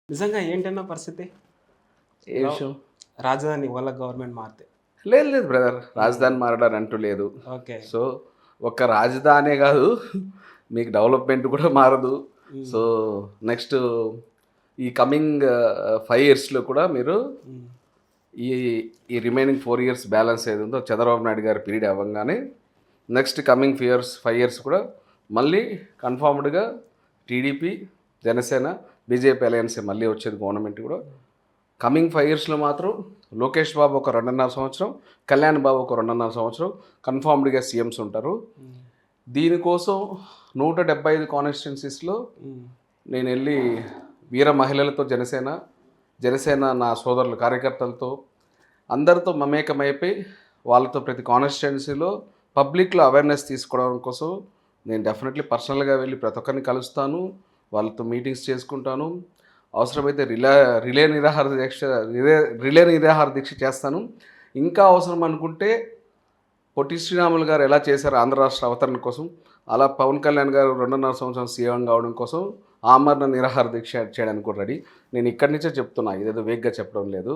నిజంగా ఏంటన్న పరిస్థితి? ఏ విషయం? రాజధాని వల్ల గవర్నమెంట్ మారితే. లేదు లేదు బ్రదర్. రాజధాని మారడానికి అంటూ లేదు. ఓకే. సో, ఒక్క రాజధానే కాదు, మీకు డెవలప్‌మెంట్ కూడా మారదు. సో, నెక్స్ట్ ఈ కమింగ్ 5 ఇయర్స్‌లో కూడా మీరు ఈ ఈ రిమైనింగ్ 4 ఇయర్స్ బ్యాలెన్స్ ఏది ఉందో చంద్రబాబు నాయుడు గారి పీరియడ్ అవ్వంగానే నెక్స్ట్ కమింగ్ 5 ఇయర్స్ కూడా మళ్ళీ కన్ఫర్మ్డ్‌గా టీడీపీ, జనసేన, బీజేపీ అలయన్సే మళ్ళీ వచ్చేది గవర్నమెంట్ కూడా. కమింగ్ 5 ఇయర్స్లో మాత్రం లోకేష్ బాబు ఒక 2.5 సంవత్సరం, కళ్యాణ్ బాబు ఒక 2.5 సంవత్సరం కన్ఫర్మ్డ్గా సీఎంస్ ఉంటారు. దీనికోసం 175 కాన్స్టిట్యున్సీస్లో నేను వెళ్ళి వీర మహిళలతో జనసేన నా సోదరుల కార్యకర్తలతో అందరితో మమేకమైపోయి వాళ్ళతో ప్రతి కాన్స్టిట్యున్సీలో పబ్లిక్లో అవేర్నెస్ తీసుకోవడం కోసం నేను డెఫినెట్లీ పర్సనల్గా వెళ్ళి ప్రతి ఒక్కరిని కలుస్తాను, వాళ్ళతో మీటింగ్స్ చేసుకుంటాను. అవసరమైతే రిలే నిరాహార దీక్ష చేస్తాను. ఇంకా అవసరం అనుకుంటే పొట్టి శ్రీరాములు గారు ఎలా చేశారు ఆంధ్ర రాష్ట్ర అవతరణ కోసం, అలా పవన్ కళ్యాణ్ గారు 2.5 సంవత్సరం సీఎం కావడం కోసం ఆమరణ నిరాహార దీక్ష చేయడానికి కూడా రెడీ. నేను ఇక్కడి నుంచే చెప్తున్నా, ఇదేదో వేగ్గా చెప్పడం లేదు.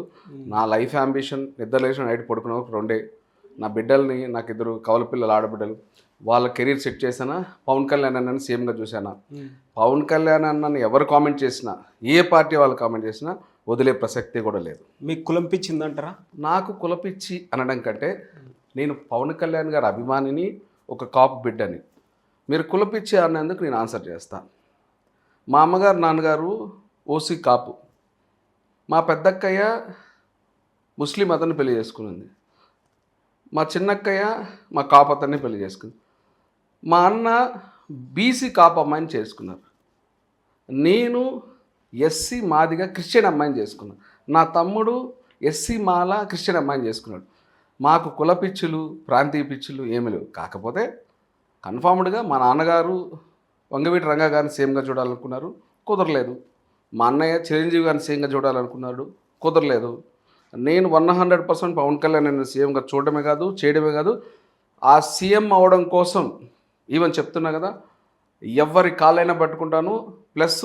నా లైఫ్ అంబిషన్ నిద్రలేసిన నైట్ పడుకున్న రెండే. నా బిడ్డల్ని, నాకు 2 కవల పిల్లలు ఆడబిడ్డలు, వాళ్ళ కెరీర్ సెట్ చేశానా, పవన్ కళ్యాణ్ అన్నని సీఎంగా చూశానా. పవన్ కళ్యాణ్ అన్నని ఎవరు కామెంట్ చేసినా, ఏ పార్టీ వాళ్ళు కామెంట్ చేసినా వదిలే ప్రసక్తి కూడా లేదు. మీకు కులంపించిందంటారా? నాకు కులపిచ్చి అనడం కంటే నేను పవన్ కళ్యాణ్ గారి అభిమానిని, ఒక కాపు బిడ్డని. మీరు కులపిచ్చి అన్నందుకు నేను ఆన్సర్ చేస్తాను. మా అమ్మగారు నాన్నగారు ఓసీ కాపు, మా పెద్దక్కయ్య ముస్లిం అతన్ని పెళ్లి చేసుకునింది, మా చిన్నక్కయ్య మా కాపు అతన్ని పెళ్లి చేసుకుంది, మా అన్న బీసీ కాపు అమ్మాయిని చేసుకున్నారు, నేను ఎస్సీ మాదిగా క్రిస్టియన్ అమ్మాయిని చేసుకున్నాను, నా తమ్ముడు ఎస్సీ మాల క్రిస్టియన్ అమ్మాయిని చేసుకున్నాడు. మాకు కుల పిచ్చులు, ప్రాంతీయ పిచ్చులు ఏమీ లేవు. కాకపోతే కన్ఫర్మ్డ్గా మా నాన్నగారు వంగవీటి రంగా గారిని సీఎంగా చూడాలనుకున్నారు, కుదరలేదు. మా అన్నయ్య చిరంజీవి గారిని సీఎంగా చూడాలనుకున్నాడు, కుదరలేదు. నేను 100% పవన్ కళ్యాణ్ అనే సీఎంగా చూడడమే కాదు, చేయడమే కాదు, ఆ సీఎం అవడం కోసం ఈవెన్ చెప్తున్నా కదా, ఎవరి కాళ్ళైనా పట్టుకుంటాను, ప్లస్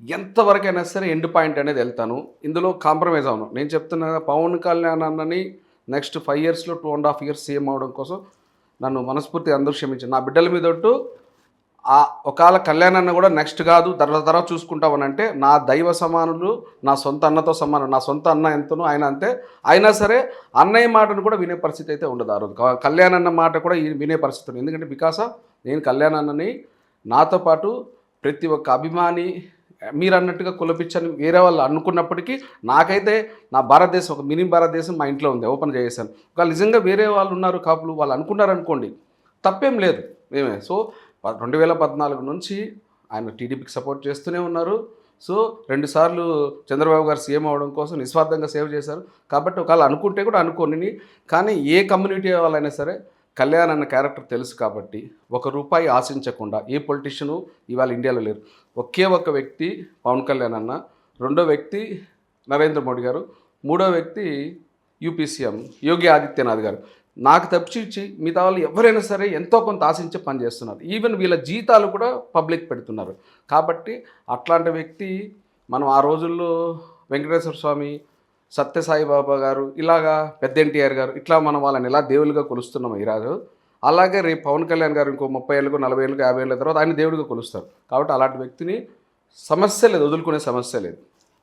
ఎంతవరకైనా సరే ఎండ్ పాయింట్ అనేది వెళ్తాను. ఇందులో కాంప్రమైజ్ అవును. నేను చెప్తున్నా కదా, పవన్ కళ్యాణ్ అన్నని నెక్స్ట్ 5 ఇయర్స్లో 2.5 ఇయర్స్ సీఎం అవడం కోసం నన్ను మనస్ఫూర్తిగా అందరూ క్షమించాను. నా బిడ్డల మీద ఒట్టు, ఒకవేళ కళ్యాణ్ అన్న కూడా నెక్స్ట్ కాదు తర్వాత చూసుకుంటామనంటే, నా దైవ సమానులు, నా సొంత అన్నతో సమానం. నా సొంత అన్న ఎంతనో ఆయన అంతే. అయినా సరే అన్నయ్య మాటను కూడా వినే పరిస్థితి అయితే ఉండదు. ఆ రోజు కళ్యాణ్ అన్న మాట కూడా వినే పరిస్థితి ఉంది. ఎందుకంటే బికాస్ నేను కళ్యాణ్ అన్నని, నాతో పాటు ప్రతి ఒక్క అభిమాని, మీరు అన్నట్టుగా కులపిచ్చని వేరే వాళ్ళు అనుకున్నప్పటికీ, నాకైతే నా భారతదేశం, ఒక మినీ భారతదేశం మా ఇంట్లో ఉంది, ఓపెన్ చేసేసాను. ఒకవేళ నిజంగా వేరే వాళ్ళు ఉన్నారు కాపులు, వాళ్ళు అనుకున్నారనుకోండి, తప్పేం లేదు. మేమే సో 2014 నుంచి ఆయన టీడీపీకి సపోర్ట్ చేస్తూనే ఉన్నారు. సో 2 సార్లు చంద్రబాబు గారు సీఎం అవడం కోసం నిస్వార్థంగా సేవ్ చేశారు. కాబట్టి ఒకవేళ అనుకుంటే కూడా అనుకోని, కానీ ఏ కమ్యూనిటీ వాళ్ళైనా సరే కళ్యాణ్ అన్న క్యారెక్టర్ తెలుసు కాబట్టి ₹1 ఆశించకుండా ఏ పొలిటీషియను ఇవాళ ఇండియాలో లేరు. ఒకే ఒక్క వ్యక్తి పవన్ కళ్యాణ్ అన్న, రెండో వ్యక్తి నరేంద్ర మోడీ గారు, మూడో వ్యక్తి యూపీ సీఎం యోగి ఆదిత్యనాథ్ గారు. నాకు తప్పించి మిగతా వాళ్ళు ఎవరైనా సరే ఎంతో కొంత ఆశించే పని చేస్తున్నారు. ఈవెన్ వీళ్ళ జీతాలు కూడా పబ్లిక్ పెడుతున్నారు. కాబట్టి అట్లాంటి వ్యక్తి, మనం ఆ రోజుల్లో వెంకటేశ్వర స్వామి, సత్యసాయిబాబా గారు, ఇలాగా పెద్ద ఎన్టీఆర్ గారు, ఇట్లా మనం వాళ్ళని ఎలా దేవులుగా కొలుస్తున్నాం ఈరోజు, అలాగే రేపు పవన్ కళ్యాణ్ గారు ఇంకో 30 ఏళ్ళకు, 40 ఏళ్ళకు, 50 ఏళ్ళ తర్వాత ఆయన దేవుడిగా కొలుస్తారు. కాబట్టి అలాంటి వ్యక్తిని సమస్య లేదు, వదులుకునే సమస్య లేదు.